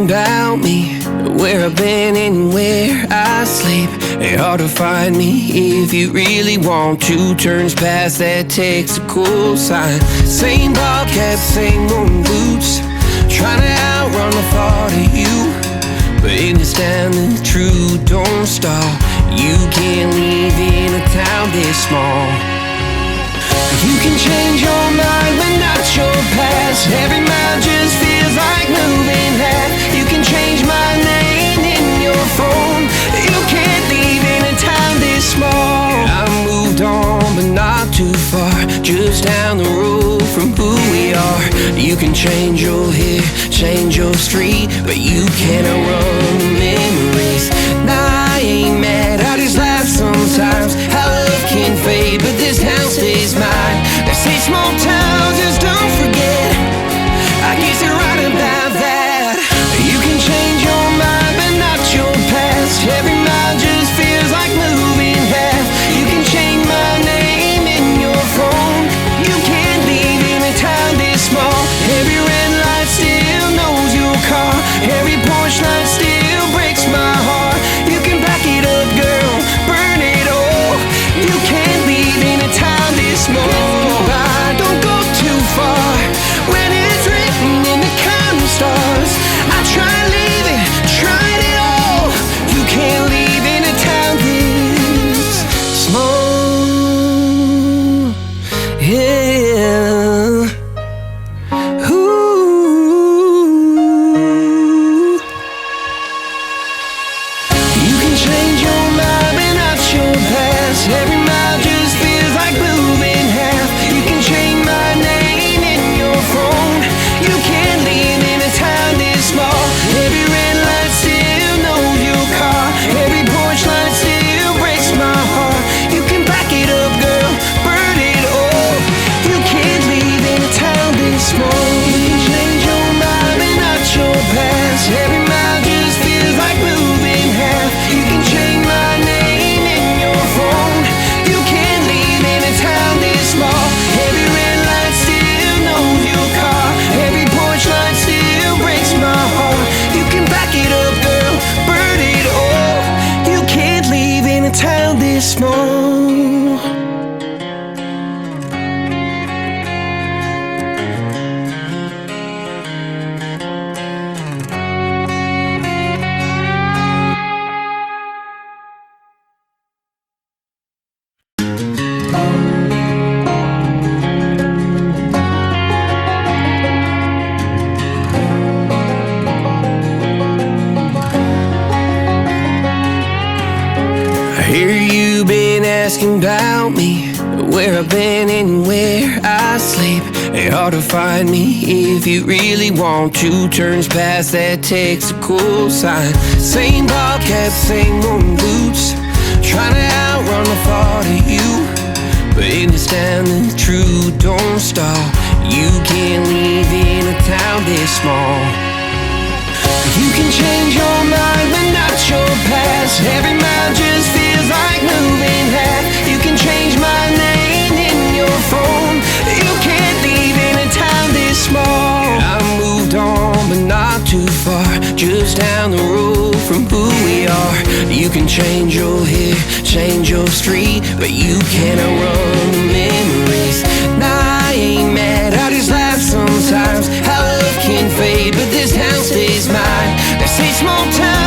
asking about me, where I've been and where I sleep. It's hard to find me if you really want to. Turns past that takes a cool sign. Same bobcat, same old boots, trying to outrun the thought of you. But in the standing true, don't stop. You can't leave in a town this small. You can change your mind, but not your past. Every mile just feels like moving half. You can change my name in your phone. You can't leave in a town this small. I moved on, but not too far, just down the road from who we are. You can change your hair, change your street, but you cannot run the memories. Nah, I ain't mad, I just laugh sometimes. How love can fade, but this town stays mine. They say small towns just don't forget. I guess you're right about that. You can change your mind, but not your past. Every mile just feels like moving half. You can change my name in your phone. You can't leave in a town this small. Every red light still knows your car. Every porch light still breaks my heart. You can back it up, girl, burn it all. You can't leave in a town this small. Don't go too far when it's written in the counting stars. I tried leaving, tried it all. You can't leave in a town this small. Yeah. Ooh. You can change your mind, but not your past. Every mile just feels like moving half. You can change my name in your phone. You can't leave in a town this small. Every red light still knows your car. Every porch light still breaks my heart. You can back it up, girl, burn it all. You can't leave in a town this small. You can change your mind, but not your past. Every mile just feels like moving half. You can change my name in your phone. You can't leave in a town this small. Every red light still knows your car. Every porch light still breaks my heart. You can back it up, girl, burn it all. You can't leave in a town this small. I hear you been asking about me, where I've been and where I sleep. It's hard to find me if you really want to. Turns past that takes a cool sign. Same bobcat, same old boots, trying to outrun the thought of you. But in the standing true, don't stop. You can't leave in a town this small. You can change your mind, but not your past. Every mile just feels like moving half. You can change my name in your phone. You can't leave in a town this small. I moved on, but not too far, just down the road from who we are. You can change your hair, change your street, but you cannot run the memories. Nah, I ain't mad, I just laugh sometimes. How love can fade, but this town stays mine. They say small town